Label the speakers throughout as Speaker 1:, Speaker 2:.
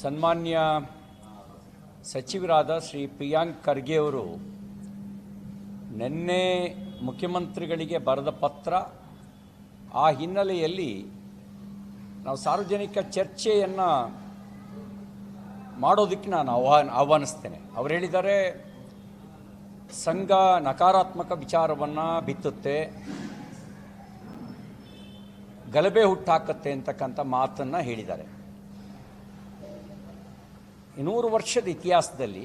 Speaker 1: ಸನ್ಮಾನ್ಯ ಸಚಿವರಾದ ಶ್ರೀ ಪ್ರಿಯಾಂಕ್ ಖರ್ಗೆ ಅವರು ನಿನ್ನೆ ಮುಖ್ಯಮಂತ್ರಿಗಳಿಗೆ ಬರೆದ ಪತ್ರ, ಆ ಹಿನ್ನೆಲೆಯಲ್ಲಿ ನಾವು ಸಾರ್ವಜನಿಕ ಚರ್ಚೆಯನ್ನು ಮಾಡೋದಕ್ಕೆ ನಾನು ಆಹ್ವಾನಿಸ್ತೇನೆ. ಅವರು ಹೇಳಿದ್ದಾರೆ, ಸಂಘ ನಕಾರಾತ್ಮಕ ವಿಚಾರವನ್ನು ಬಿತ್ತುತ್ತೆ, ಗಲಭೆ ಹುಟ್ಟಾಕತ್ತೆ ಅಂತಕ್ಕಂಥ ಮಾತನ್ನು ಹೇಳಿದ್ದಾರೆ. 200 ವರ್ಷದ ಇತಿಹಾಸದಲ್ಲಿ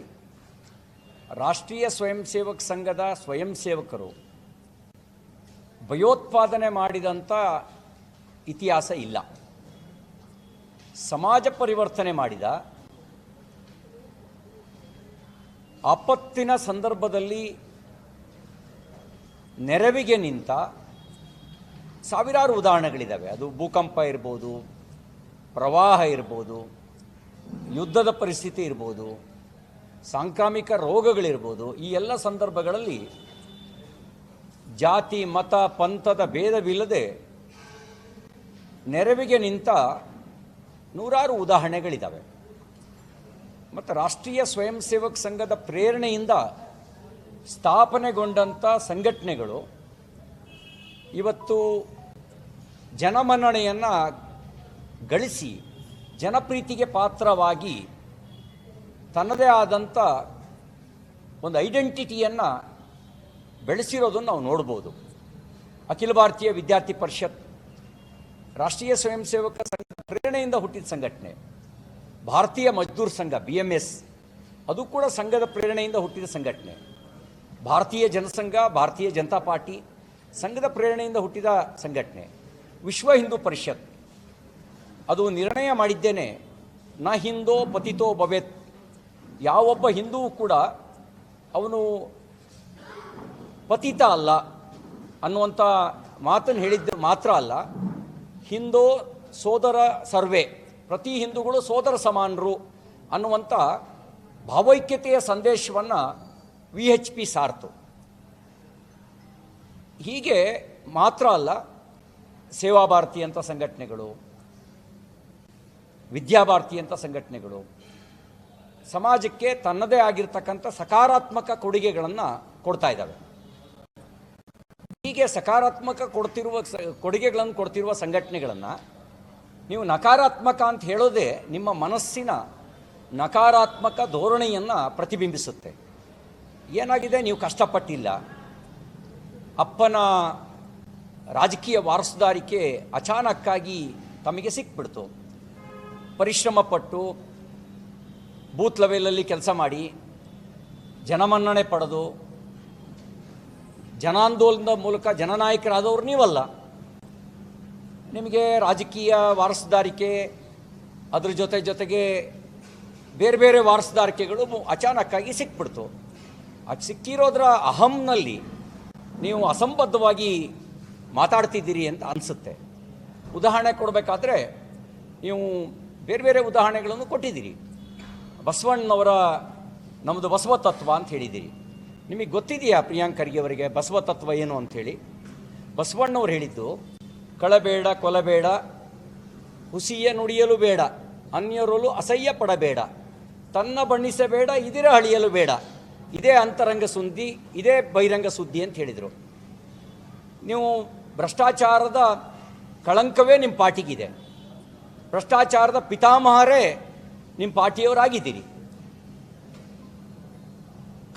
Speaker 1: ರಾಷ್ಟ್ರೀಯ ಸ್ವಯಂ ಸೇವಕ ಸಂಘದ ಸ್ವಯಂ ಸೇವಕರು ಭಯೋತ್ಪಾದನೆ ಮಾಡಿದಂಥ ಇತಿಹಾಸ ಇಲ್ಲ. ಸಮಾಜ ಪರಿವರ್ತನೆ ಮಾಡಿದ, ಆಪತ್ತಿನ ಸಂದರ್ಭದಲ್ಲಿ ನೆರವಿಗೆ ನಿಂತ ಸಾವಿರಾರು ಉದಾಹರಣೆಗಳಿದ್ದಾವೆ. ಅದು ಭೂಕಂಪ ಇರ್ಬೋದು, ಪ್ರವಾಹ ಇರ್ಬೋದು, ಯುದ್ಧದ ಪರಿಸ್ಥಿತಿ ಇರ್ಬೋದು, ಸಾಂಕ್ರಾಮಿಕ ರೋಗಗಳಿರ್ಬೋದು. ಈ ಎಲ್ಲ ಸಂದರ್ಭಗಳಲ್ಲಿ ಜಾತಿ ಮತ ಪಂಥದ ಭೇದವಿಲ್ಲದೆ ನೆರವಿಗೆ ನಿಂತ ನೂರಾರು ಉದಾಹರಣೆಗಳಿದ್ದಾವೆ. ಮತ್ತು ರಾಷ್ಟ್ರೀಯ ಸ್ವಯಂ ಸೇವಕ ಸಂಘದ ಪ್ರೇರಣೆಯಿಂದ ಸ್ಥಾಪನೆಗೊಂಡಂಥ ಸಂಘಟನೆಗಳು ಇವತ್ತು ಜನಮನ್ನಣೆಯನ್ನು ಗಳಿಸಿ ಜನಪ್ರೀತಿಗೆ ಪಾತ್ರವಾಗಿ ತನ್ನದೇ ಆದಂಥ ಒಂದು ಐಡೆಂಟಿಟಿಯನ್ನು ಬೆಳೆಸಿರೋದನ್ನು ನಾವು ನೋಡ್ಬೋದು. ಅಖಿಲ ಭಾರತೀಯ ವಿದ್ಯಾರ್ಥಿ ಪರಿಷತ್ ರಾಷ್ಟ್ರೀಯ ಸ್ವಯಂ ಸೇವಕ ಸಂಘ ಪ್ರೇರಣೆಯಿಂದ ಹುಟ್ಟಿದ ಸಂಘಟನೆ. ಭಾರತೀಯ ಮಜ್ದೂರ್ ಸಂಘ BMS ಅದು ಕೂಡ ಸಂಘದ ಪ್ರೇರಣೆಯಿಂದ ಹುಟ್ಟಿದ ಸಂಘಟನೆ. ಭಾರತೀಯ ಜನಸಂಘ, ಭಾರತೀಯ ಜನತಾ ಪಾರ್ಟಿ ಸಂಘದ ಪ್ರೇರಣೆಯಿಂದ ಹುಟ್ಟಿದ ಸಂಘಟನೆ. ವಿಶ್ವ ಹಿಂದೂ ಪರಿಷತ್ ಅದು ನಿರ್ಣಯ ಮಾಡಿದ್ದೇನೆ, ನ ಹಿಂದೋ ಪತಿತೋ ಭವೇತ್, ಯಾವೊಬ್ಬ ಹಿಂದೂವು ಕೂಡ ಅವನು ಪತಿತ ಅಲ್ಲ ಅನ್ನುವಂಥ ಮಾತನ್ನು ಹೇಳಿದ್ದು ಮಾತ್ರ ಅಲ್ಲ, ಹಿಂದೋ ಸೋದರ ಸರ್ವೇ, ಪ್ರತಿ ಹಿಂದೂಗಳು ಸೋದರ ಸಮಾನರು ಅನ್ನುವಂಥ ಭಾವೈಕ್ಯತೆಯ ಸಂದೇಶವನ್ನು VHP ಸಾರ್ತು. ಹೀಗೆ ಮಾತ್ರ ಅಲ್ಲ, ಸೇವಾ ಭಾರತಿ ಅಂತ ಸಂಘಟನೆಗಳು, ವಿದ್ಯಾಭಾರತಿ ಅಂತ ಸಂಘಟನೆಗಳು ಸಮಾಜಕ್ಕೆ ತನ್ನದೇ ಆಗಿರ್ತಕ್ಕಂಥ ಸಕಾರಾತ್ಮಕ ಕೊಡುಗೆಗಳನ್ನು ಕೊಡ್ತಾ ಇದ್ದಾವೆ. ಹೀಗೆ ಸಕಾರಾತ್ಮಕ ಕೊಡುಗೆಗಳನ್ನು ಕೊಡ್ತಿರುವ ಸಂಘಟನೆಗಳನ್ನು ನೀವು ನಕಾರಾತ್ಮಕ ಅಂತ ಹೇಳೋದೇ ನಿಮ್ಮ ಮನಸ್ಸಿನ ನಕಾರಾತ್ಮಕ ಧೋರಣೆಯನ್ನು ಪ್ರತಿಬಿಂಬಿಸುತ್ತೆ. ಏನಾಗಿದೆ, ನೀವು ಕಷ್ಟಪಟ್ಟಿಲ್ಲ, ಅಪ್ಪನ ರಾಜಕೀಯ ವಾರಸುದಾರಿಕೆ ಅಚಾನಕ್ಕಾಗಿ ತಮಗೆ ಸಿಕ್ಬಿಡ್ತು. ಪರಿಶ್ರಮಪಟ್ಟು ಬೂತ್ ಲೆವೆಲಲ್ಲಿ ಕೆಲಸ ಮಾಡಿ ಜನಮನ್ನಣೆ ಪಡೆದು ಜನಾಂದೋಲನದ ಮೂಲಕ ಜನನಾಯಕರಾದವರು ನೀವಲ್ಲ. ನಿಮಗೆ ರಾಜಕೀಯ ವಾರಸುದಾರಿಕೆ, ಅದ್ರ ಜೊತೆಗೆ ಬೇರೆ ಬೇರೆ ವಾರಸುದಾರಿಕೆಗಳು ಅಚಾನಕ್ಕಾಗಿ ಸಿಕ್ಬಿಡ್ತು. ಅದು ಸಿಕ್ಕಿರೋದ್ರ ಅಹಂನಲ್ಲಿ ನೀವು ಅಸಂಬದ್ಧವಾಗಿ ಮಾತಾಡ್ತಿದ್ದೀರಿ ಅಂತ ಅನಿಸುತ್ತೆ. ಉದಾಹರಣೆ ಕೊಡಬೇಕಾದ್ರೆ ನೀವು ಬೇರೆ ಬೇರೆ ಉದಾಹರಣೆಗಳನ್ನು ಕೊಟ್ಟಿದ್ದೀರಿ. ಬಸವಣ್ಣನವರ ನಮ್ಮದು ಬಸವ ತತ್ವ ಅಂತ ಹೇಳಿದ್ದೀರಿ. ನಿಮಗೆ ಗೊತ್ತಿದೆಯಾ ಪ್ರಿಯಾಂಕ್ ಖರ್ಗೆ ಅವರಿಗೆ ಬಸವ ತತ್ವ ಏನು ಅಂಥೇಳಿ? ಬಸವಣ್ಣವ್ರು ಹೇಳಿದ್ದು, ಕಳಬೇಡ ಕೊಲಬೇಡ, ಹುಸಿಯ ನುಡಿಯಲು ಬೇಡ, ಅನ್ಯರಲು ಅಸಹ್ಯ ಪಡಬೇಡ, ತನ್ನ ಬಣ್ಣಿಸಬೇಡ, ಇದಿರ ಅಳಿಯಲು ಬೇಡ, ಇದೇ ಅಂತರಂಗ ಸುದ್ದಿ, ಇದೇ ಬಹಿರಂಗ ಸುದ್ದಿ ಅಂತ ಹೇಳಿದರು. ನೀವು ಭ್ರಷ್ಟಾಚಾರದ ಕಳಂಕವೇ ನಿಮ್ಮ ಪಾರ್ಟಿಗಿದೆ, ಭ್ರಷ್ಟಾಚಾರದ ಪಿತಾಮಹರೇ ನಿಮ್ಮ ಪಾರ್ಟಿಯವರಾಗಿದ್ದೀರಿ.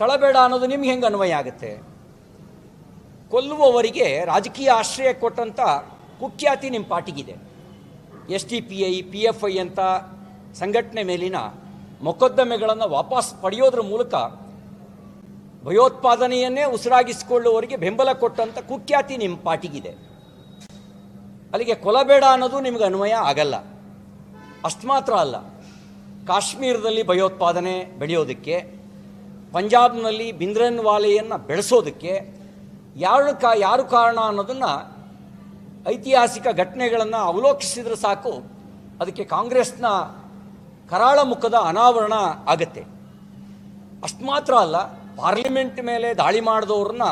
Speaker 1: ಕಳಬೇಡ ಅನ್ನೋದು ನಿಮ್ಗೆ ಹೆಂಗೆ ಅನ್ವಯ ಆಗುತ್ತೆ? ಕೊಲ್ಲುವವರಿಗೆ ರಾಜಕೀಯ ಆಶ್ರಯ ಕೊಟ್ಟಂಥ ಕುಖ್ಯಾತಿ ನಿಮ್ಮ ಪಾರ್ಟಿಗಿದೆ. SDPI PFI ಅಂತ ಸಂಘಟನೆ ಮೇಲಿನ ಮೊಕದ್ದಮೆಗಳನ್ನು ವಾಪಸ್ ಪಡೆಯೋದ್ರ ಮೂಲಕ ಭಯೋತ್ಪಾದನೆಯನ್ನೇ ಉಸಿರಾಗಿಸಿಕೊಳ್ಳುವವರಿಗೆ ಬೆಂಬಲ ಕೊಟ್ಟಂಥ ಕುಖ್ಯಾತಿ ನಿಮ್ಮ ಪಾರ್ಟಿಗಿದೆ. ಅಲ್ಲಿಗೆ ಕೊಲಬೇಡ ಅನ್ನೋದು ನಿಮ್ಗೆ ಅನ್ವಯ ಆಗಲ್ಲ. ಅಷ್ಟು ಮಾತ್ರ ಅಲ್ಲ, ಕಾಶ್ಮೀರದಲ್ಲಿ ಭಯೋತ್ಪಾದನೆ ಬೆಳೆಯೋದಕ್ಕೆ, ಪಂಜಾಬ್ನಲ್ಲಿ ಭಿಂದ್ರನ್ವಾಲೆಯನ್ನು ಬೆಳೆಸೋದಕ್ಕೆ ಯಾರು ಕಾರಣ ಅನ್ನೋದನ್ನು ಐತಿಹಾಸಿಕ ಘಟನೆಗಳನ್ನು ಅವಲೋಕಿಸಿದ್ರೆ ಸಾಕು, ಅದಕ್ಕೆ ಕಾಂಗ್ರೆಸ್ನ ಕರಾಳ ಮುಖದ ಅನಾವರಣ ಆಗುತ್ತೆ. ಅಷ್ಟು ಮಾತ್ರ ಅಲ್ಲ, ಪಾರ್ಲಿಮೆಂಟ್ ಮೇಲೆ ದಾಳಿ ಮಾಡಿದವ್ರನ್ನ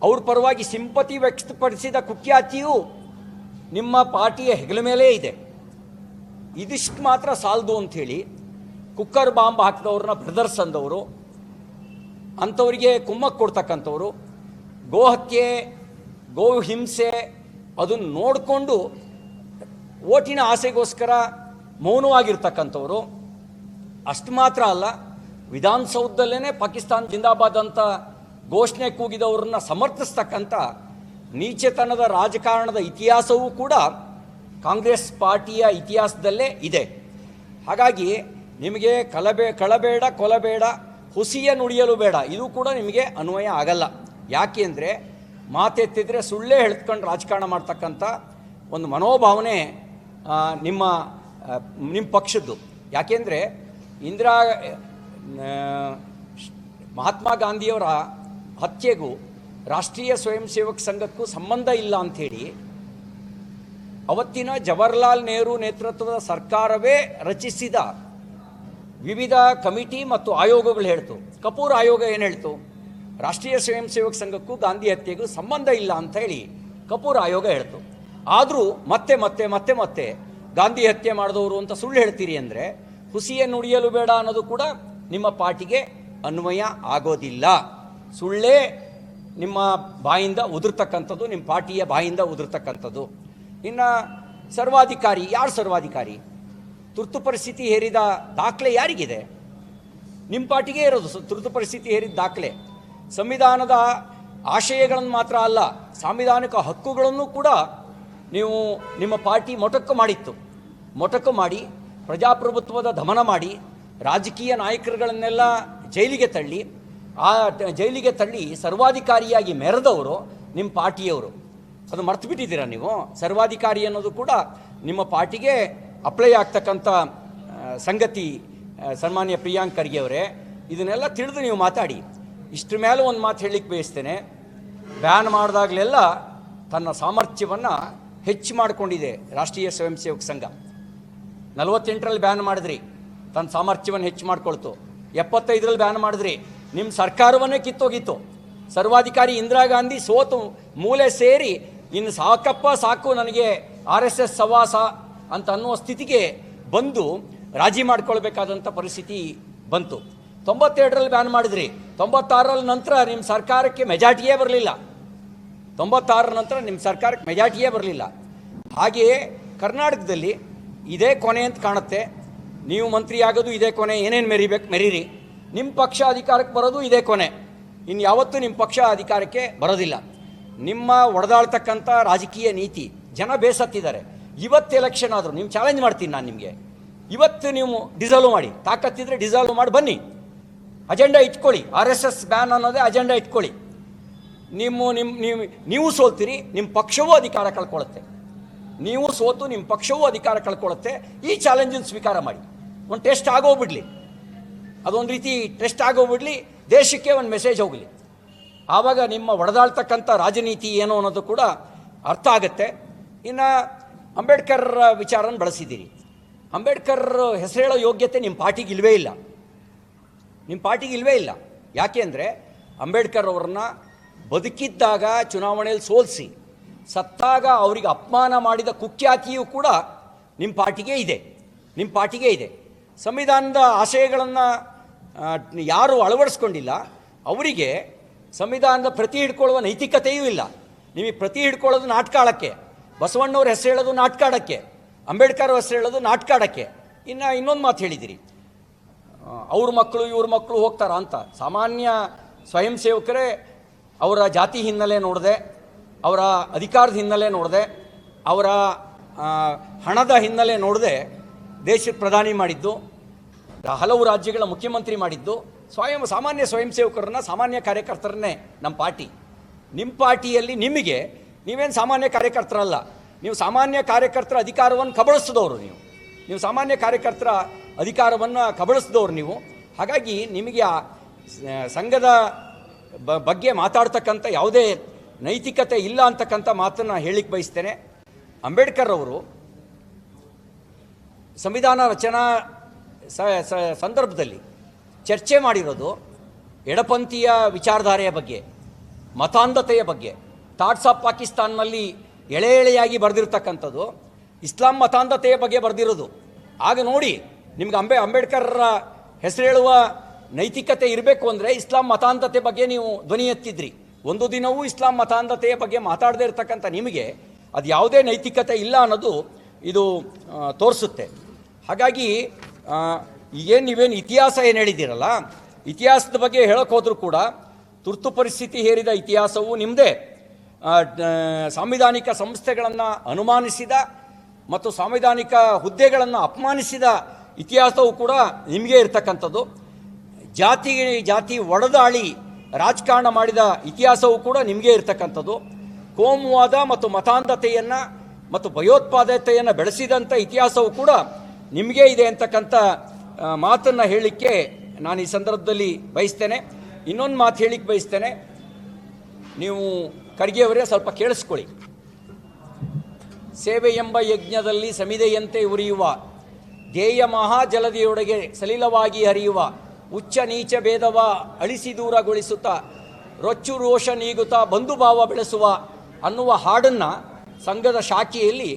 Speaker 1: ಅವ್ರ ಪರವಾಗಿ ಸಿಂಪತಿ ವ್ಯಕ್ತಪಡಿಸಿದ ಕುಖ್ಯಾತಿಯು ನಿಮ್ಮ ಪಾರ್ಟಿಯ ಹೆಗಲ ಮೇಲೇ ಇದೆ. ಇದಿಷ್ಟು ಮಾತ್ರ ಸಾಲದು ಅಂಥೇಳಿ ಕುಕ್ಕರ್ ಬಾಂಬ್ ಹಾಕಿದವ್ರನ್ನ ಬ್ರದರ್ಸ್ ಅಂದವರು, ಅಂಥವರಿಗೆ ಕುಮ್ಮಕ್ಕೆ ಕೊಡ್ತಕ್ಕಂಥವ್ರು, ಗೋಹತ್ಯೆ ಗೋ ಹಿಂಸೆ ಅದನ್ನು ನೋಡಿಕೊಂಡು ಓಟಿನ ಆಸೆಗೋಸ್ಕರ ಮೌನವಾಗಿರ್ತಕ್ಕಂಥವ್ರು. ಅಷ್ಟು ಮಾತ್ರ ಅಲ್ಲ, ವಿಧಾನಸೌಧದಲ್ಲೇ ಪಾಕಿಸ್ತಾನ ಜಿಂದಾಬಾದ್ ಅಂತ ಘೋಷಣೆ ಕೂಗಿದವ್ರನ್ನ ಸಮರ್ಥಿಸ್ತಕ್ಕಂಥ ನೀಚತನದ ರಾಜಕಾರಣದ ಇತಿಹಾಸವೂ ಕೂಡ ಕಾಂಗ್ರೆಸ್ ಪಾರ್ಟಿಯ ಇತಿಹಾಸದಲ್ಲೇ ಇದೆ. ಹಾಗಾಗಿ ನಿಮಗೆ ಕಳಬೇಡ ಕೊಲಬೇಡ, ಹುಸಿಯ ನುಡಿಯಲು ಬೇಡ, ಇದು ಕೂಡ ನಿಮಗೆ ಅನ್ವಯ ಆಗಲ್ಲ. ಯಾಕೆ ಅಂದರೆ ಮಾತೆತ್ತಿದ್ರೆ ಸುಳ್ಳೇ ಹೇಳ್ಕೊಂಡು ರಾಜಕಾರಣ ಮಾಡ್ತಕ್ಕಂಥ ಒಂದು ಮನೋಭಾವನೆ ನಿಮ್ಮ ಪಕ್ಷದ್ದು. ಯಾಕೆಂದರೆ ಮಹಾತ್ಮ ಗಾಂಧಿಯವರ ಹತ್ಯೆಗೂ ರಾಷ್ಟ್ರೀಯ ಸ್ವಯಂ ಸೇವಕ ಸಂಘಕ್ಕೂ ಸಂಬಂಧ ಇಲ್ಲ ಅಂಥೇಳಿ ಅವತ್ತಿನ ಜವಾಹರ್ಲಾಲ್ ನೆಹರು ನೇತೃತ್ವದ ಸರ್ಕಾರವೇ ರಚಿಸಿದ ವಿವಿಧ ಕಮಿಟಿ ಮತ್ತು ಆಯೋಗಗಳು ಹೇಳ್ತು. ಕಪೂರ್ ಆಯೋಗ ಏನು ಹೇಳ್ತು? ರಾಷ್ಟ್ರೀಯ ಸ್ವಯಂ ಸೇವಕ ಸಂಘಕ್ಕೂ ಗಾಂಧಿ ಹತ್ಯೆಗೂ ಸಂಬಂಧ ಇಲ್ಲ ಅಂತ ಹೇಳಿ ಕಪೂರ್ ಆಯೋಗ ಹೇಳ್ತು. ಆದರೂ ಮತ್ತೆ ಮತ್ತೆ ಮತ್ತೆ ಮತ್ತೆ ಗಾಂಧಿ ಹತ್ಯೆ ಮಾಡಿದವರು ಅಂತ ಸುಳ್ಳು ಹೇಳ್ತೀರಿ ಅಂದರೆ ಹುಸಿಯ ನುಡಿಯಲು ಬೇಡ ಅನ್ನೋದು ಕೂಡ ನಿಮ್ಮ ಪಾರ್ಟಿಗೆ ಅನ್ವಯ ಆಗೋದಿಲ್ಲ. ಸುಳ್ಳೇ ನಿಮ್ಮ ಬಾಯಿಂದ ಉದುರ್ತಕ್ಕಂಥದ್ದು, ನಿಮ್ಮ ಪಾರ್ಟಿಯ ಬಾಯಿಂದ ಉದುರ್ತಕ್ಕಂಥದ್ದು. ಇನ್ನು ಸರ್ವಾಧಿಕಾರಿ, ಯಾರು ಸರ್ವಾಧಿಕಾರಿ? ತುರ್ತು ಪರಿಸ್ಥಿತಿ ಹೇರಿದ ದಾಖಲೆ ಯಾರಿಗಿದೆ? ನಿಮ್ಮ ಪಾರ್ಟಿಗೆ ಇರೋದು ತುರ್ತು ಪರಿಸ್ಥಿತಿ ಹೇರಿದ ದಾಖಲೆ. ಸಂವಿಧಾನದ ಆಶಯಗಳನ್ನು ಮಾತ್ರ ಅಲ್ಲ, ಸಾಂವಿಧಾನಿಕ ಹಕ್ಕುಗಳನ್ನು ಕೂಡ ನೀವು ನಿಮ್ಮ ಪಾರ್ಟಿ ಮೊಟಕು ಮಾಡಿ ಪ್ರಜಾಪ್ರಭುತ್ವದ ದಮನ ಮಾಡಿ ರಾಜಕೀಯ ನಾಯಕರುಗಳನ್ನೆಲ್ಲ ಜೈಲಿಗೆ ತಳ್ಳಿ ಸರ್ವಾಧಿಕಾರಿಯಾಗಿ ಮೆರೆದವರು ನಿಮ್ಮ ಪಾರ್ಟಿಯವರು. ಅದು ಮರ್ತು ಬಿಟ್ಟಿದ್ದೀರಾ ನೀವು? ಸರ್ವಾಧಿಕಾರಿ ಅನ್ನೋದು ಕೂಡ ನಿಮ್ಮ ಪಾರ್ಟಿಗೆ ಅಪ್ಲೈ ಆಗ್ತಕ್ಕಂಥ ಸಂಗತಿ. ಸನ್ಮಾನ್ಯ ಪ್ರಿಯಾಂಕ್ ಖರ್ಗೆ ಅವರೇ, ಇದನ್ನೆಲ್ಲ ತಿಳಿದು ನೀವು ಮಾತಾಡಿ. ಇಷ್ಟರ ಮೇಲೆ ಒಂದು ಮಾತು ಹೇಳಲಿಕ್ಕೆ ಬಯಸ್ತೇನೆ. ಬ್ಯಾನ್ ಮಾಡಿದಾಗಲೆಲ್ಲ ತನ್ನ ಸಾಮರ್ಥ್ಯವನ್ನು ಹೆಚ್ಚು ಮಾಡಿಕೊಂಡಿದೆ ರಾಷ್ಟ್ರೀಯ ಸ್ವಯಂ ಸೇವಕ ಸಂಘ. 48ರಲ್ಲಿ ಬ್ಯಾನ್ ಮಾಡಿದ್ರಿ, ತನ್ನ ಸಾಮರ್ಥ್ಯವನ್ನು ಹೆಚ್ಚು ಮಾಡ್ಕೊಳ್ತು. 75ರಲ್ಲಿ ಬ್ಯಾನ್ ಮಾಡಿದ್ರಿ, ನಿಮ್ಮ ಸರ್ಕಾರವನ್ನೇ ಕಿತ್ತೋಗಿತ್ತು. ಸರ್ವಾಧಿಕಾರಿ ಇಂದಿರಾ ಗಾಂಧಿ ಸೋತು ಮೂಲೆ ಸೇರಿ ಇನ್ನು ಸಾಕು ನನಗೆ RSS ಸವಾಸ ಅಂತ ಅನ್ನುವ ಸ್ಥಿತಿಗೆ ಬಂದು ರಾಜಿ ಮಾಡ್ಕೊಳ್ಬೇಕಾದಂಥ ಪರಿಸ್ಥಿತಿ ಬಂತು. 92ರಲ್ಲಿ ಬ್ಯಾನ್ ಮಾಡಿದ್ರಿ, 96ರಲ್ಲಿ ನಂತರ ನಿಮ್ಮ ಸರ್ಕಾರಕ್ಕೆ ಮೆಜಾರಿಟಿಯೇ ಬರಲಿಲ್ಲ. 96ರ ನಂತರ ನಿಮ್ಮ ಸರ್ಕಾರಕ್ಕೆ ಮೆಜಾರಿಟಿಯೇ ಬರಲಿಲ್ಲ. ಹಾಗೆಯೇ ಕರ್ನಾಟಕದಲ್ಲಿ ಇದೇ ಕೊನೆ ಅಂತ ಕಾಣುತ್ತೆ. ನೀವು ಮಂತ್ರಿ ಆಗೋದು ಇದೇ ಕೊನೆ, ಏನೇನು ಮೆರೀರಿ. ನಿಮ್ಮ ಪಕ್ಷ ಅಧಿಕಾರಕ್ಕೆ ಬರೋದು ಇದೇ ಕೊನೆ, ಇನ್ನು ಯಾವತ್ತೂ ನಿಮ್ಮ ಪಕ್ಷ ಅಧಿಕಾರಕ್ಕೆ ಬರೋದಿಲ್ಲ. ನಿಮ್ಮ ಒಡೆದಾಳ್ತಕ್ಕಂಥ ರಾಜಕೀಯ ನೀತಿ ಜನ ಬೇಸತ್ತಿದ್ದಾರೆ. ಇವತ್ತು ಎಲೆಕ್ಷನ್ ಆದರೂ ನೀವು ಚಾಲೆಂಜ್ ಮಾಡ್ತೀನಿ ನಾನು ನಿಮಗೆ. ಇವತ್ತು ನೀವು ಡಿಸಾಲ್ವ್ ಮಾಡಿ, ತಾಕತ್ತಿದ್ರೆ ಡಿಸಾಲ್ವ್ ಮಾಡಿ ಬನ್ನಿ, ಅಜೆಂಡಾ ಇಟ್ಕೊಳ್ಳಿ. RSS ಬ್ಯಾನ್ ಅನ್ನೋದೇ ಅಜೆಂಡಾ ಇಟ್ಕೊಳ್ಳಿ. ನೀವು ಸೋಲ್ತೀರಿ, ನಿಮ್ಮ ಪಕ್ಷವೂ ಅಧಿಕಾರ ಕಳ್ಕೊಳ್ಳುತ್ತೆ. ನೀವು ಸೋತು ನಿಮ್ಮ ಪಕ್ಷವೂ ಅಧಿಕಾರ ಕಳ್ಕೊಳ್ಳುತ್ತೆ. ಈ ಚಾಲೆಂಜನ್ನು ಸ್ವೀಕಾರ ಮಾಡಿ. ಒಂದು ಟೆಸ್ಟ್ ಆಗೋಗ್ಬಿಡ್ಲಿ, ಅದೊಂದು ರೀತಿ ಟೆಸ್ಟ್ ಆಗೋಗ್ಬಿಡ್ಲಿ, ದೇಶಕ್ಕೆ ಒಂದು ಮೆಸೇಜ್ ಹೋಗಲಿ. ಆವಾಗ ನಿಮ್ಮ ಒಡೆದಾಳ್ತಕ್ಕಂಥ ರಾಜನೀತಿ ಏನು ಅನ್ನೋದು ಕೂಡ ಅರ್ಥ ಆಗುತ್ತೆ. ಇನ್ನು ಅಂಬೇಡ್ಕರ್ ವಿಚಾರನ ಬಳಸಿದ್ದೀರಿ. ಅಂಬೇಡ್ಕರ್ ಹೆಸರು ಹೇಳೋ ಯೋಗ್ಯತೆ ನಿಮ್ಮ ಪಾರ್ಟಿಗೆ ಇಲ್ಲವೇ ಇಲ್ಲ. ಯಾಕೆ ಅಂದರೆ ಅಂಬೇಡ್ಕರ್ ಅವ್ರನ್ನ ಬದುಕಿದ್ದಾಗ ಚುನಾವಣೆಯಲ್ಲಿ ಸೋಲಿಸಿ ಸತ್ತಾಗ ಅವರಿಗೆ ಅಪಮಾನ ಮಾಡಿದ ಕುಖ್ಯಾತಿಯೂ ಕೂಡ ನಿಮ್ಮ ಪಾರ್ಟಿಗೆ ಇದೆ. ಸಂವಿಧಾನದ ಆಶಯಗಳನ್ನು ಯಾರು ಅಳವಡಿಸ್ಕೊಂಡಿಲ್ಲ ಅವರಿಗೆ ಸಂವಿಧಾನದ ಪ್ರತಿ ಹಿಡ್ಕೊಳ್ಳುವ ನೈತಿಕತೆಯೂ ಇಲ್ಲ. ನಿಮಗೆ ಪ್ರತಿ ಹಿಡ್ಕೊಳ್ಳೋದು ನಾಟಕ ಆಡೋಕ್ಕೆ, ಬಸವಣ್ಣವ್ರ ಹೆಸರು ಹೇಳೋದು ನಾಟಕ ಆಡೋಕ್ಕೆ, ಅಂಬೇಡ್ಕರ್ ಹೆಸರು ಹೇಳೋದು ನಾಟಕ ಆಡೋಕ್ಕೆ. ಇನ್ನೊಂದು ಮಾತು ಹೇಳಿದ್ದೀರಿ, ಅವ್ರ ಮಕ್ಕಳು ಇವ್ರ ಮಕ್ಕಳು ಹೋಗ್ತಾರ ಅಂತ. ಸಾಮಾನ್ಯ ಸ್ವಯಂ ಸೇವಕರೇ ಅವರ ಜಾತಿ ಹಿನ್ನೆಲೆ ನೋಡಿದೆ, ಅವರ ಅಧಿಕಾರದ ಹಿನ್ನೆಲೆ ನೋಡಿದೆ, ಅವರ ಹಣದ ಹಿನ್ನೆಲೆ ನೋಡದೆ ದೇಶದ ಪ್ರಧಾನಿ ಮಾಡಿದ್ದು, ಹಲವು ರಾಜ್ಯಗಳ ಮುಖ್ಯಮಂತ್ರಿ ಮಾಡಿದ್ದು ಸಾಮಾನ್ಯ ಸ್ವಯಂ ಸೇವಕರನ್ನ, ಸಾಮಾನ್ಯ ಕಾರ್ಯಕರ್ತರನ್ನೇ ನಮ್ಮ ಪಾರ್ಟಿ. ನಿಮ್ಮ ಪಾರ್ಟಿಯಲ್ಲಿ ನೀವೇನು ಸಾಮಾನ್ಯ ಕಾರ್ಯಕರ್ತರಲ್ಲ. ನೀವು ಸಾಮಾನ್ಯ ಕಾರ್ಯಕರ್ತರ ಅಧಿಕಾರವನ್ನು ಕಬಳಿಸಿದವರು. ನೀವು ಸಾಮಾನ್ಯ ಕಾರ್ಯಕರ್ತರ ಅಧಿಕಾರವನ್ನು ಕಬಳಿಸಿದವರು ನೀವು. ಹಾಗಾಗಿ ನಿಮಗೆ ಆ ಸಂಘದ ಬಗ್ಗೆ ಮಾತಾಡ್ತಕ್ಕಂಥ ಯಾವುದೇ ನೈತಿಕತೆ ಇಲ್ಲ ಅಂತಕ್ಕಂಥ ಮಾತನ್ನು ಹೇಳಲಿಕ್ಕೆ ಬಯಸ್ತೇನೆ. ಅಂಬೇಡ್ಕರ್ ಅವರು ಸಂವಿಧಾನ ರಚನಾ ಸಂದರ್ಭದಲ್ಲಿ ಚರ್ಚೆ ಮಾಡಿರೋದು ಎಡಪಂಥೀಯ ವಿಚಾರಧಾರೆಯ ಬಗ್ಗೆ, ಮತಾಂಧತೆಯ ಬಗ್ಗೆ. ಥಾಟ್ಸ್ ಆಫ್ ಪಾಕಿಸ್ತಾನ್ನಲ್ಲಿ ಎಳೆಯಾಗಿ ಬರೆದಿರ್ತಕ್ಕಂಥದ್ದು ಇಸ್ಲಾಂ ಮತಾಂಧತೆಯ ಬಗ್ಗೆ ಬರೆದಿರೋದು. ಆಗ ನೋಡಿ ನಿಮ್ಗೆ ಅಂಬೇಡ್ಕರ್ರ ಹೆಸರು ಹೇಳುವ ನೈತಿಕತೆ ಇರಬೇಕು ಅಂದರೆ ಇಸ್ಲಾಂ ಮತಾಂಧತೆ ಬಗ್ಗೆ ನೀವು ಧ್ವನಿ ಎತ್ತಿದ್ರಿ. ಒಂದು ದಿನವೂ ಇಸ್ಲಾಂ ಮತಾಂಧತೆಯ ಬಗ್ಗೆ ಮಾತಾಡದೇ ಇರತಕ್ಕಂಥ ನಿಮಗೆ ಅದು ಯಾವುದೇ ನೈತಿಕತೆ ಇಲ್ಲ ಅನ್ನೋದು ಇದು ತೋರಿಸುತ್ತೆ. ಹಾಗಾಗಿ ನೀವೇನು ಇತಿಹಾಸ ಏನು ಹೇಳಿದ್ದೀರಲ್ಲ, ಇತಿಹಾಸದ ಬಗ್ಗೆ ಹೇಳೋಕೆ ಹೋದರೂ ಕೂಡ ತುರ್ತು ಪರಿಸ್ಥಿತಿ ಹೇರಿದ ಇತಿಹಾಸವು ನಿಮ್ಮದೇ. ಸಾಂವಿಧಾನಿಕ ಸಂಸ್ಥೆಗಳನ್ನು ಅನುಮಾನಿಸಿದ ಮತ್ತು ಸಾಂವಿಧಾನಿಕ ಹುದ್ದೆಗಳನ್ನು ಅಪಮಾನಿಸಿದ ಇತಿಹಾಸವು ಕೂಡ ನಿಮಗೆ ಇರತಕ್ಕಂಥದ್ದು. ಜಾತಿ ಒಡೆದಾಳಿ ರಾಜಕಾರಣ ಮಾಡಿದ ಇತಿಹಾಸವೂ ಕೂಡ ನಿಮಗೆ ಇರತಕ್ಕಂಥದ್ದು. ಕೋಮುವಾದ ಮತ್ತು ಮತಾಂಧತೆಯನ್ನು ಮತ್ತು ಭಯೋತ್ಪಾದತೆಯನ್ನು ಬೆಳೆಸಿದಂಥ ಇತಿಹಾಸವೂ ಕೂಡ ನಿಮಗೆ ಇದೆ ಅಂತಕ್ಕಂಥ ಮಾತನ್ನು ಹೇಳಲಿಕ್ಕೆ ನಾನು ಈ ಸಂದರ್ಭದಲ್ಲಿ ಬಯಸ್ತೇನೆ. ಇನ್ನೊಂದು ಮಾತು ಹೇಳಿಕ್ಕೆ ಬಯಸ್ತೇನೆ, ನೀವು ಖರ್ಗೆಯವರೇ ಸ್ವಲ್ಪ ಕೇಳಿಸ್ಕೊಳ್ಳಿ. ಸೇವೆ ಎಂಬ ಯಜ್ಞದಲ್ಲಿ ಸಮಿದೆಯಂತೆ ಉರಿಯುವ ಧ್ಯೇಯ ಮಹಾಜಲದಿಯೊಳಗೆ ಸಲಿಲವಾಗಿ ಹರಿಯುವ ಉಚ್ಚ ನೀಚ ಭೇದವ ಅಳಿಸಿ ದೂರಗೊಳಿಸುತ್ತಾ ರೊಚ್ಚು ರೋಷ ನೀಗುತ್ತಾ ಬಂಧುಭಾವ ಬೆಳೆಸುವ ಅನ್ನುವ ಹಾಡನ್ನು ಸಂಘದ ಶಾಖೆಯಲ್ಲಿ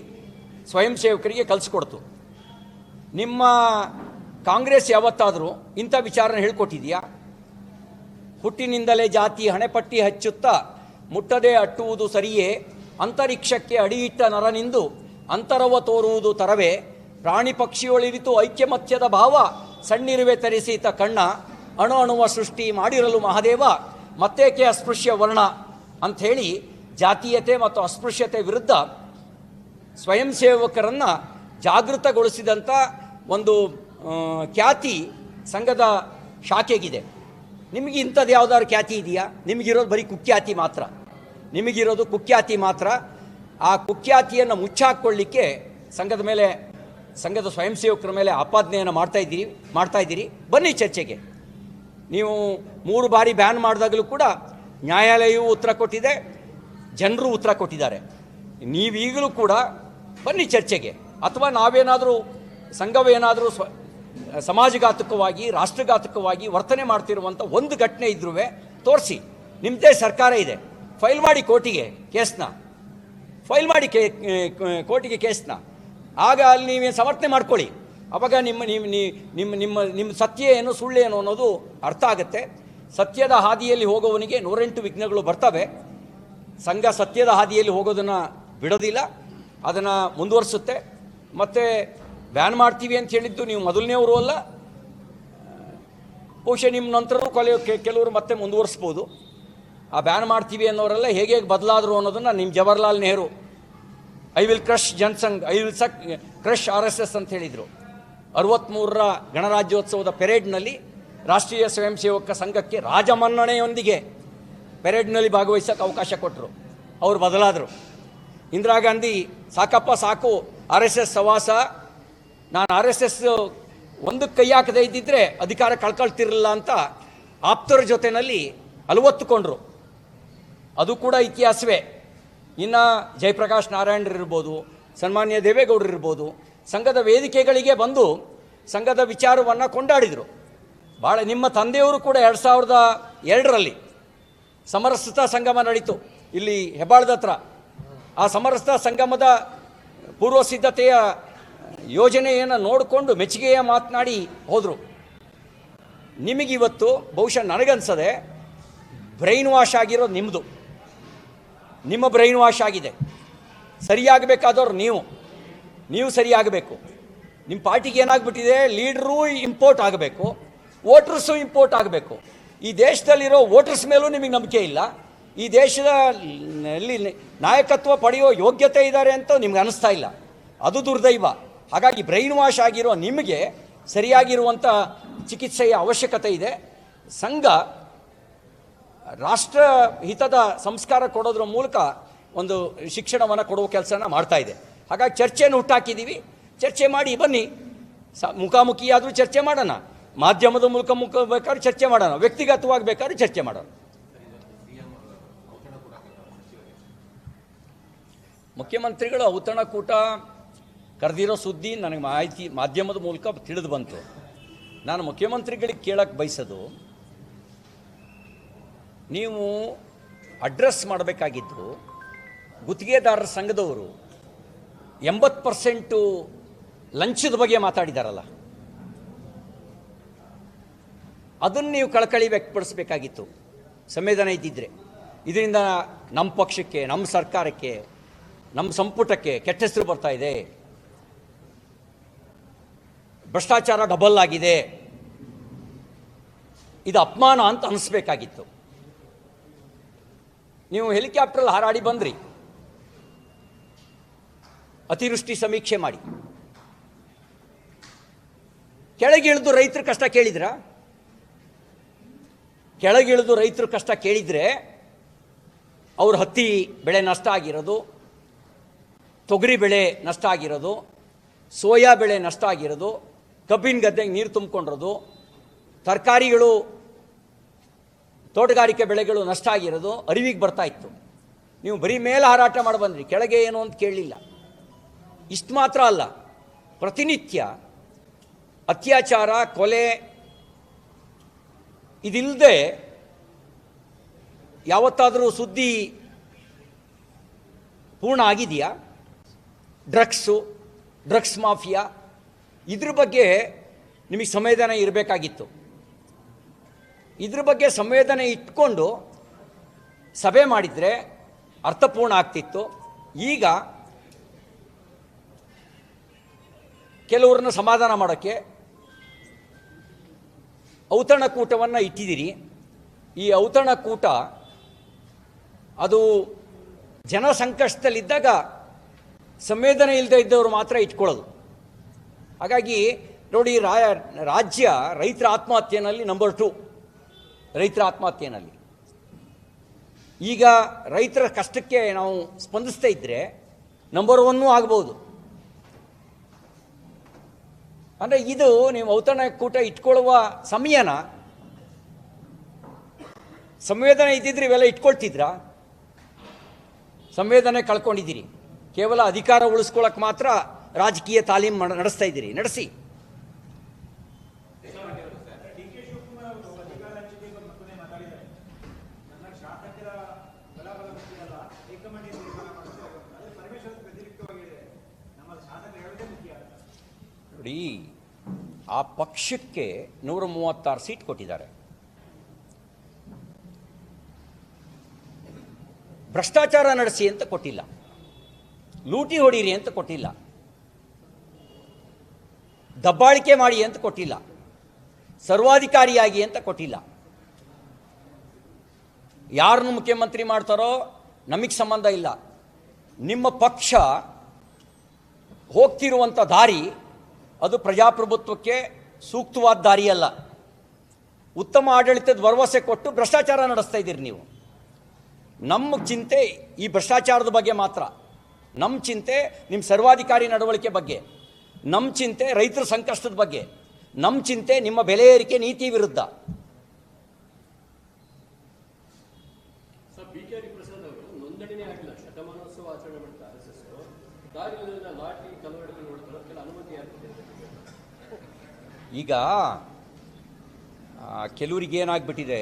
Speaker 1: ಸ್ವಯಂ ಸೇವಕರಿಗೆ ಕಲಿಸ್ಕೊಡ್ತು. ನಿಮ್ಮ ಕಾಂಗ್ರೆಸ್ ಯಾವತ್ತಾದರೂ ಇಂಥ ವಿಚಾರನ ಹೇಳ್ಕೊಟ್ಟಿದೆಯಾ? ಹುಟ್ಟಿನಿಂದಲೇ ಜಾತಿ ಹಣೆಪಟ್ಟಿ ಹಚ್ಚುತ್ತಾ ಮುಟ್ಟದೆ ಅಟ್ಟುವುದು ಸರಿಯೇ, ಅಂತರಿಕ್ಷಕ್ಕೆ ಅಡಿಯಿಟ್ಟ ನರನಿಂದು ಅಂತರವ ತೋರುವುದು ತರವೇ, ಪ್ರಾಣಿ ಪಕ್ಷಿಯೊಳಿರಿತು ಐಕ್ಯಮತ್ಯದ ಭಾವ ಸಣ್ಣಿರುವೆ ತರಿಸಿತ ಕಣ್ಣ, ಅಣು ಅಣುವ ಸೃಷ್ಟಿ ಮಾಡಿರಲು ಮಹಾದೇವ ಮತ್ತೇಕೆ ಅಸ್ಪೃಶ್ಯ ವರ್ಣ ಅಂಥೇಳಿ ಜಾತೀಯತೆ ಮತ್ತು ಅಸ್ಪೃಶ್ಯತೆ ವಿರುದ್ಧ ಸ್ವಯಂ ಸೇವಕರನ್ನು ಜಾಗೃತಗೊಳಿಸಿದಂಥ ಒಂದು ಖ್ಯಾತಿ ಸಂಘದ ಶಾಖೆಗಿದೆ. ನಿಮಗೆ ಇಂಥದ್ದು ಯಾವುದಾದ್ರು ಖ್ಯಾತಿ ಇದೆಯಾ? ನಿಮಗಿರೋದು ಬರೀ ಕುಖ್ಯಾತಿ ಮಾತ್ರ. ನಿಮಗಿರೋದು ಕುಖ್ಯಾತಿ ಮಾತ್ರ. ಆ ಕುಖ್ಯಾತಿಯನ್ನು ಮುಚ್ಚಾಕ್ಕೊಳ್ಳಿಕ್ಕೆ ಸಂಘದ ಸ್ವಯಂ ಸೇವಕರ ಮೇಲೆ ಆಪಾದನೆಯನ್ನು ಮಾಡ್ತಾ ಇದ್ದೀರಿ. ಬನ್ನಿ ಚರ್ಚೆಗೆ. ನೀವು 3 ಬಾರಿ ಬ್ಯಾನ್ ಮಾಡಿದಾಗಲೂ ಕೂಡ ನ್ಯಾಯಾಲಯವು ಉತ್ತರ ಕೊಟ್ಟಿದೆ, ಜನರು ಉತ್ತರ ಕೊಟ್ಟಿದ್ದಾರೆ. ನೀವೀಗಲೂ ಕೂಡ ಬನ್ನಿ ಚರ್ಚೆಗೆ. ಅಥವಾ ನಾವೇನಾದರೂ ಸಂಘವೇನಾದರೂ ಸಮಾಜಘಾತಕವಾಗಿ ರಾಷ್ಟ್ರಘಾತಕವಾಗಿ ವರ್ತನೆ ಮಾಡ್ತಿರುವಂಥ ಒಂದು ಘಟನೆ ಇದ್ರೂ ತೋರಿಸಿ. ನಿಮ್ಮದೇ ಸರ್ಕಾರ ಇದೆ, ಫೈಲ್ ಮಾಡಿ ಕೋರ್ಟಿಗೆ ಕೇಸ್ನ. ಆಗ ಅಲ್ಲಿ ನೀವೇನು ಸಮರ್ಥನೆ ಮಾಡ್ಕೊಳ್ಳಿ. ಆವಾಗ ನಿಮ್ಮ ಸತ್ಯ ಏನು ಸುಳ್ಳೇನು ಅನ್ನೋದು ಅರ್ಥ ಆಗುತ್ತೆ. ಸತ್ಯದ ಹಾದಿಯಲ್ಲಿ ಹೋಗೋವನಿಗೆ 108 ವಿಘ್ನಗಳು ಬರ್ತವೆ. ಸಂಘ ಸತ್ಯದ ಹಾದಿಯಲ್ಲಿ ಹೋಗೋದನ್ನು ಬಿಡೋದಿಲ್ಲ, ಅದನ್ನು ಮುಂದುವರಿಸುತ್ತೆ. ಮತ್ತು ಬ್ಯಾನ್ ಮಾಡ್ತೀವಿ ಅಂತ ಹೇಳಿದ್ದು ನೀವು ಮೊದಲನೇವರು ಅಲ್ಲ. ಬಹುಶಃ ನಿಮ್ಮ ನಂತರನೂ ಕೆಲವರು ಮತ್ತೆ ಮುಂದುವರಿಸ್ಬೋದು. ಆ ಬ್ಯಾನ್ ಮಾಡ್ತೀವಿ ಅನ್ನೋರೆಲ್ಲ ಹೇಗೆ ಬದಲಾದರು ಅನ್ನೋದನ್ನು ನಿಮ್ಮ Jawaharlal Nehru I will crush Jan Sangh, I will crush RSS ಅಂತ ಹೇಳಿದರು. 63ರ ಗಣರಾಜ್ಯೋತ್ಸವದ ಪೆರೇಡ್ನಲ್ಲಿ ರಾಷ್ಟ್ರೀಯ ಸ್ವಯಂ ಸೇವಕ ಸಂಘಕ್ಕೆ ರಾಜಮನ್ನಣೆಯೊಂದಿಗೆ ಪೆರೇಡ್ನಲ್ಲಿ ಭಾಗವಹಿಸೋಕ್ಕೆ ಅವಕಾಶ ಕೊಟ್ಟರು. ಅವರು ಬದಲಾದರು. ಇಂದಿರಾ ಗಾಂಧಿ ಸಾಕಪ್ಪ ಸಾಕು RSS ಸವಾಸ, ನಾನು RSS ಒಂದಕ್ಕೆ ಕೈ ಹಾಕದೇ ಇದ್ದಿದ್ದರೆ ಅಧಿಕಾರ ಕಳ್ಕೊಳ್ತಿರಲಿಲ್ಲ ಅಂತ ಆಪ್ತರ ಜೊತೆಯಲ್ಲಿ ಅಲವತ್ತುಕೊಂಡ್ರು. ಅದು ಕೂಡ ಇತಿಹಾಸವೇ. ಇನ್ನು ಜಯಪ್ರಕಾಶ್ ನಾರಾಯಣರಿರ್ಬೋದು, ಸನ್ಮಾನ್ಯ ದೇವೇಗೌಡರಿರ್ಬೋದು, ಸಂಘದ ವೇದಿಕೆಗಳಿಗೆ ಬಂದು ಸಂಘದ ವಿಚಾರವನ್ನು ಕೊಂಡಾಡಿದರು. ಭಾಳ ನಿಮ್ಮ ತಂದೆಯವರು ಕೂಡ 2002ರಲ್ಲಿ ಸಮರಸತಾ ಸಂಗಮ ನಡೀತು ಇಲ್ಲಿ ಹೆಬ್ಬಾಳದ ಹತ್ರ. ಆ ಸಮರಸತಾ ಸಂಗಮದ ಪೂರ್ವ ಸಿದ್ಧತೆಯ ಯೋಜನೆಯನ್ನು ನೋಡಿಕೊಂಡು ಮೆಚ್ಚುಗೆಯ ಮಾತನಾಡಿ ಹೋದರು. ನಿಮಗಿವತ್ತು ಬಹುಶಃ ನನಗನ್ಸದೆ ಬ್ರೈನ್ ವಾಶ್ ಆಗಿರೋದು ನಿಮ್ಮದು. ನಿಮ್ಮ ಬ್ರೈನ್ ವಾಶ್ ಆಗಿದೆ. ಸರಿಯಾಗಬೇಕಾದವ್ರು ನೀವು ಸರಿಯಾಗಬೇಕು. ನಿಮ್ಮ ಪಾರ್ಟಿಗೆ ಏನಾಗ್ಬಿಟ್ಟಿದೆ, ಲೀಡ್ರೂ ಇಂಪೋರ್ಟ್ ಆಗಬೇಕು, ವೋಟರ್ಸು ಇಂಪೋರ್ಟ್ ಆಗಬೇಕು. ಈ ದೇಶದಲ್ಲಿರೋ ವೋಟರ್ಸ್ ಮೇಲೂ ನಿಮಗೆ ನಂಬಿಕೆ ಇಲ್ಲ. ಈ ದೇಶದಲ್ಲಿ ನಾಯಕತ್ವ ಪಡೆಯೋ ಯೋಗ್ಯತೆ ಇದ್ದಾರೆ ಅಂತ ನಿಮ್ಗೆ ಅನ್ನಿಸ್ತಾ ಇಲ್ಲ. ಅದು ದುರ್ದೈವ. ಹಾಗಾಗಿ ಬ್ರೈನ್ ವಾಶ್ ಆಗಿರೋ ನಿಮಗೆ ಸರಿಯಾಗಿರುವಂಥ ಚಿಕಿತ್ಸೆಯ ಅವಶ್ಯಕತೆ ಇದೆ. ಸಂಘ ರಾಷ್ಟ್ರ ಹಿತದ ಸಂಸ್ಕಾರ ಕೊಡೋದ್ರ ಮೂಲಕ ಒಂದು ಶಿಕ್ಷಣವನ್ನು ಕೊಡುವ ಕೆಲಸನ ಮಾಡ್ತಾ ಇದೆ. ಹಾಗಾಗಿ ಚರ್ಚೆಯನ್ನು ಹುಟ್ಟಾಕಿದ್ದೀವಿ. ಚರ್ಚೆ ಮಾಡಿ ಬನ್ನಿ. ಮುಖಾಮುಖಿಯಾದರೂ ಚರ್ಚೆ ಮಾಡೋಣ, ಮಾಧ್ಯಮದ ಮೂಲಕ ಬೇಕಾದ್ರೂ ಚರ್ಚೆ ಮಾಡೋಣ, ವ್ಯಕ್ತಿಗತವಾಗಿ ಬೇಕಾದ್ರೂ ಚರ್ಚೆ ಮಾಡೋಣ. ಮುಖ್ಯಮಂತ್ರಿಗಳು ಔತಣಕೂಟ ಕರೆದಿರೋ ಸುದ್ದಿ ನನಗೆ ಮಾಧ್ಯಮದ ಮೂಲಕ ತಿಳಿದು ಬಂತು. ನಾನು ಮುಖ್ಯಮಂತ್ರಿಗಳಿಗೆ ಕೇಳಕ್ಕೆ ಬಯಸೋದು, ನೀವು ಅಡ್ರೆಸ್ ಮಾಡಬೇಕಾಗಿದ್ದು ಗುತ್ತಿಗೆದಾರರ ಸಂಘದವರು 80% ಲಂಚದ ಬಗ್ಗೆ ಮಾತಾಡಿದಾರಲ್ಲ, ಅದನ್ನು ನೀವು ಕಳಕಳಿ ವ್ಯಕ್ತಪಡಿಸಬೇಕಾಗಿತ್ತು ಸಂವೇದನೆ ಇದ್ದಿದ್ರೆ. ಇದರಿಂದ ನಮ್ಮ ಪಕ್ಷಕ್ಕೆ, ನಮ್ಮ ಸರ್ಕಾರಕ್ಕೆ, ನಮ್ಮ ಸಂಪುಟಕ್ಕೆ ಕೆಟ್ಟ ಹೆಸರು ಬರ್ತಾ ಇದೆ, ಭ್ರಷ್ಟಾಚಾರ ಡಬಲ್ ಆಗಿದೆ, ಇದು ಅಪಮಾನ ಅಂತ ಅನಿಸ್ಬೇಕಾಗಿತ್ತು. ನೀವು ಹೆಲಿಕಾಪ್ಟರ್ ಹಾರಾಡಿ ಬಂದ್ರಿ, ಅತಿವೃಷ್ಟಿ ಸಮೀಕ್ಷೆ ಮಾಡಿ, ಕೆಳಗಿಳಿದು ರೈತರ ಕಷ್ಟ ಕೇಳಿದ್ರ? ಕೆಳಗಿಳಿದು ರೈತರ ಕಷ್ಟ ಕೇಳಿದ್ರೆ ಅವ್ರ ಹತ್ತಿ ಬೆಳೆ ನಷ್ಟ ಆಗಿರೋದು, ತೊಗರಿ ಬೆಳೆ ನಷ್ಟ ಆಗಿರೋದು, ಸೋಯಾ ಬೆಳೆ ನಷ್ಟ ಆಗಿರೋದು, ಕಬ್ಬಿನ ಗದ್ದೆಗೆ ನೀರು ತುಂಬಿಕೊಂಡಿರೋದು, ತರಕಾರಿಗಳು, ತೋಟಗಾರಿಕೆ ಬೆಳೆಗಳು ನಷ್ಟ ಆಗಿರೋದು ಅರಿವಿಗೆ ಬರ್ತಾ ಇತ್ತು. ನೀವು ಬರೀ ಮೇಲೆ ಹಾರಾಟ ಮಾಡಿ ಬಂದ್ರಿ, ಕೆಳಗೆ ಏನು ಅಂತ ಕೇಳಲಿಲ್ಲ. ಇಷ್ಟು ಮಾತ್ರ ಅಲ್ಲ, ಪ್ರತಿನಿತ್ಯ ಅತ್ಯಾಚಾರ, ಕೊಲೆ ಇದಿಲ್ಲದೆ ಯಾವತ್ತಾದರೂ ಸುದ್ದಿ ಪೂರ್ಣ ಆಗಿದೆಯಾ? ಡ್ರಗ್ಸ್ ಮಾಫಿಯಾ, ಇದ್ರ ಬಗ್ಗೆ ನಿಮಗೆ ಸಂವೇದನೆ ಇರಬೇಕಾಗಿತ್ತು. ಇದ್ರ ಬಗ್ಗೆ ಸಂವೇದನೆ ಇಟ್ಕೊಂಡು ಸಭೆ ಮಾಡಿದರೆ ಅರ್ಥಪೂರ್ಣ ಆಗ್ತಿತ್ತು. ಈಗ ಕೆಲವ್ರನ್ನ ಸಮಾಧಾನ ಮಾಡೋಕ್ಕೆ ಔತಣಕೂಟವನ್ನು ಇಟ್ಟಿದ್ದೀರಿ. ಈ ಔತಣಕೂಟ ಅದು ಜನ ಸಂಕಷ್ಟದಲ್ಲಿದ್ದಾಗ ಸಂವೇದನೆ ಇಲ್ಲದೆ ಇದ್ದವರು ಮಾತ್ರ ಇಟ್ಕೊಳ್ಳೋದು. ಹಾಗಾಗಿ ನೋಡಿ, ರಾಜ್ಯ ರೈತರ ಆತ್ಮಹತ್ಯೆಯಲ್ಲಿ ನಂಬರ್ 2, ರೈತರ ಆತ್ಮಹತ್ಯೆಯಲ್ಲಿ. ಈಗ ರೈತರ ಕಷ್ಟಕ್ಕೆ ನಾವು ಸ್ಪಂದಿಸ್ತಾ ಇದ್ದರೆ ನಂಬರ್ 1 ಆಗ್ಬೋದು. ಅಂದರೆ ಇದು ನೀವು ಔತಣಕೂಟ ಇಟ್ಕೊಳ್ಳುವ ಸಮಯನ? ಸಂವೇದನೆ ಇದ್ದಿದ್ರೆ ಇವೆಲ್ಲ ಇಟ್ಕೊಳ್ತಿದ್ರಾ? ಸಂವೇದನೆ ಕಳ್ಕೊಂಡಿದ್ದೀರಿ. ಕೇವಲ ಅಧಿಕಾರ ಉಳಿಸ್ಕೊಳ್ಳೋಕೆ ಮಾತ್ರ ರಾಜಕೀಯ ತಾಲೀಮು ನಡೆಸ್ತಾ ಇದ್ದೀರಿ. ನಡೆಸಿ. ನೋಡಿ, ಆ ಪಕ್ಷಕ್ಕೆ 136 ಸೀಟ್ ಕೊಟ್ಟಿದ್ದಾರೆ. ಭ್ರಷ್ಟಾಚಾರ ನಡೆಸಿ ಅಂತ ಕೊಟ್ಟಿಲ್ಲ, ಲೂಟಿ ಹೊಡೀರಿ ಅಂತ ಕೊಟ್ಟಿಲ್ಲ, ದಬ್ಬಾಳಿಕೆ ಮಾಡಿ ಅಂತ ಕೊಟ್ಟಿಲ್ಲ, ಸರ್ವಾಧಿಕಾರಿಯಾಗಿ ಅಂತ ಕೊಟ್ಟಿಲ್ಲ. ಯಾರನ್ನು ಮುಖ್ಯಮಂತ್ರಿ ಮಾಡ್ತಾರೋ ನಮಗೆ ಸಂಬಂಧ ಇಲ್ಲ. ನಿಮ್ಮ ಪಕ್ಷ ಹೋಗ್ತಿರುವಂಥ ದಾರಿ ಅದು ಪ್ರಜಾಪ್ರಭುತ್ವಕ್ಕೆ ಸೂಕ್ತವಾದ ದಾರಿಯಲ್ಲ. ಉತ್ತಮ ಆಡಳಿತದ ಭರವಸೆ ಕೊಟ್ಟು ಭ್ರಷ್ಟಾಚಾರ ನಡೆಸ್ತಾ ಇದ್ದೀರಿ ನೀವು. ನಮ್ಮ ಚಿಂತೆ ಈ ಭ್ರಷ್ಟಾಚಾರದ ಬಗ್ಗೆ ಮಾತ್ರ. ನಮ್ಮ ಚಿಂತೆ ನಿಮ್ಮ ಸರ್ವಾಧಿಕಾರಿ ನಡವಳಿಕೆ ಬಗ್ಗೆ, ನಮ್ಮ ಚಿಂತೆ ರೈತರ ಸಂಕಷ್ಟದ ಬಗ್ಗೆ, ನಮ್ಮ ಚಿಂತೆ ನಿಮ್ಮ ಬೆಲೆ ಏರಿಕೆ ನೀತಿ ವಿರುದ್ಧ. ಈಗ ಕೆಲವರಿಗೆ ಏನಾಗ್ಬಿಟ್ಟಿದೆ,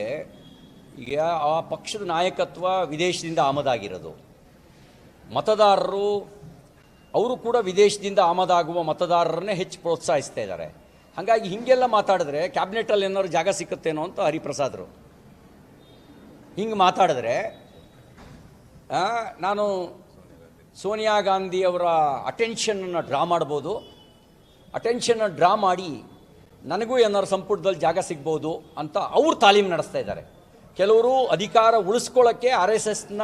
Speaker 1: ಈಗ ಆ ಪಕ್ಷದ ನಾಯಕತ್ವ ವಿದೇಶದಿಂದ ಆಮದಾಗಿರೋದು, ಮತದಾರರು ಅವರು ಕೂಡ ವಿದೇಶದಿಂದ ಆಮದಾಗುವ ಮತದಾರರನ್ನೇ ಹೆಚ್ಚು ಪ್ರೋತ್ಸಾಹಿಸ್ತಾ ಇದ್ದಾರೆ. ಹಾಗಾಗಿ ಹೀಗೆಲ್ಲ ಮಾತಾಡಿದ್ರೆ ಕ್ಯಾಬಿನೆಟಲ್ಲಿ ಏನಾದ್ರು ಜಾಗ ಸಿಕ್ಕುತ್ತೇನೋ ಅಂತ ಹರಿಪ್ರಸಾದರು ಹಿಂಗೆ ಮಾತಾಡಿದ್ರೆ, ನಾನು ಸೋನಿಯಾ ಗಾಂಧಿ ಅವರ ಅಟೆನ್ಷನನ್ನು ಡ್ರಾ ಮಾಡ್ಬೋದು, ಅಟೆನ್ಷನ್ನ ಡ್ರಾ ಮಾಡಿ ನನಗೂ ಏನಾದ್ರು ಸಂಪುಟದಲ್ಲಿ ಜಾಗ ಸಿಗ್ಬೋದು ಅಂತ ಅವರು ತಾಲೀಮು ನಡೆಸ್ತಾ ಇದ್ದಾರೆ. ಕೆಲವರು ಅಧಿಕಾರ ಉಳಿಸ್ಕೊಳ್ಳೋಕ್ಕೆ RSSನ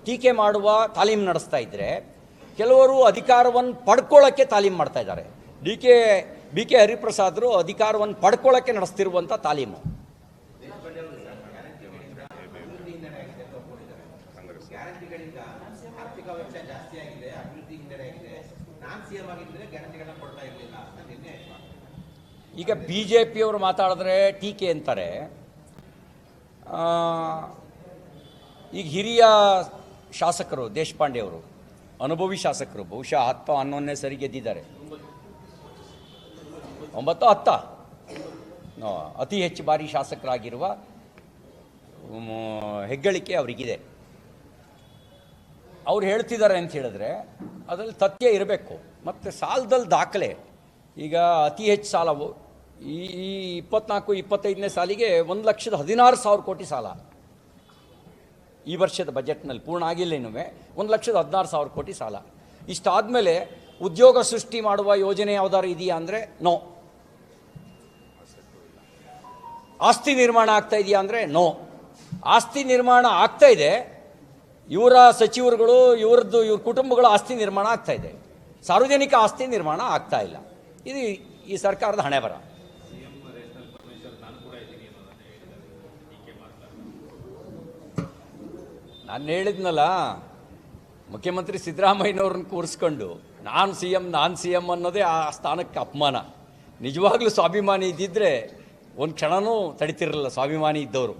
Speaker 1: ಟೀಕೆ ಮಾಡುವ ತಾಲೀಮು ನಡೆಸ್ತಾ ಇದ್ದರೆ, ಕೆಲವರು ಅಧಿಕಾರವನ್ನು ಪಡ್ಕೊಳ್ಳೋಕ್ಕೆ ತಾಲೀಮು ಮಾಡ್ತಾ ಇದ್ದಾರೆ. ಬಿ ಕೆ ಹರಿಪ್ರಸಾದರು ಅಧಿಕಾರವನ್ನು ಪಡ್ಕೊಳ್ಳೋಕ್ಕೆ ನಡೆಸ್ತಿರುವಂಥ ತಾಲೀಮು. ಈಗ BJPಯವರು ಮಾತಾಡಿದ್ರೆ ಟೀಕೆ ಅಂತಾರೆ. ಈಗ ಹಿರಿಯ ಶಾಸಕರು ದೇಶಪಾಂಡೆ ಅವರು ಅನುಭವಿ ಶಾಸಕರು, ಬಹುಶಃ 10-11ನೇ ಸರಿ ಗೆದ್ದಿದ್ದಾರೆ. 9-10 ಅತಿ ಹೆಚ್ಚು ಬಾರಿ ಶಾಸಕರಾಗಿರುವ ಹೆಗ್ಗಳಿಕೆ ಅವರಿಗಿದೆ. ಅವ್ರು ಹೇಳ್ತಿದ್ದಾರೆ ಅಂತ ಹೇಳಿದ್ರೆ ಅದರಲ್ಲಿ ತಥ್ಯ ಇರಬೇಕು. ಮತ್ತು ಸಾಲದಲ್ಲಿ ದಾಖಲೆ ಈಗ ಅತಿ ಹೆಚ್ಚು ಸಾಲವು ಈ 24-25ನೇ ಸಾಲಿಗೆ 1,16,000 ಕೋಟಿ ಸಾಲ. ಈ ವರ್ಷದ ಬಜೆಟ್ನಲ್ಲಿ ಪೂರ್ಣ ಆಗಿಲ್ಲ ಇನ್ನೂ 1,16,000 ಕೋಟಿ ಸಾಲ. ಇಷ್ಟಾದಮೇಲೆ ಉದ್ಯೋಗ ಸೃಷ್ಟಿ ಮಾಡುವ ಯೋಜನೆ ಯಾವ್ದಾದ್ರು ಇದೆಯಾ ಅಂದರೆ ನೋ. ಆಸ್ತಿ ನಿರ್ಮಾಣ ಆಗ್ತಾ ಇದೆಯಾ ಅಂದರೆ ನೋ. ಆಸ್ತಿ ನಿರ್ಮಾಣ ಆಗ್ತಾ ಇದೆ, ಇವರ ಸಚಿವರುಗಳು ಇವ್ರ ಕುಟುಂಬಗಳ ಆಸ್ತಿ ನಿರ್ಮಾಣ ಆಗ್ತಾ ಇದೆ, ಸಾರ್ವಜನಿಕ ಆಸ್ತಿ ನಿರ್ಮಾಣ ಆಗ್ತಾ ಇಲ್ಲ. ಇದು ಈ ಸರ್ಕಾರದ ಹಣೆ ಬರ. ನಾನು ಹೇಳಿದ್ನಲ್ಲ, ಮುಖ್ಯಮಂತ್ರಿ ಸಿದ್ದರಾಮಯ್ಯನವ್ರನ್ನ ಕೂರಿಸ್ಕೊಂಡು ನಾನು ಸಿ ಎಮ್ ಅನ್ನೋದೇ ಆ ಸ್ಥಾನಕ್ಕೆ ಅಪಮಾನ. ನಿಜವಾಗ್ಲೂ ಸ್ವಾಭಿಮಾನಿ ಇದ್ದಿದ್ದರೆ ಒಂದು ಕ್ಷಣನೂ ತಡಿತಿರಲಿಲ್ಲ ಸ್ವಾಭಿಮಾನಿ ಇದ್ದವರು.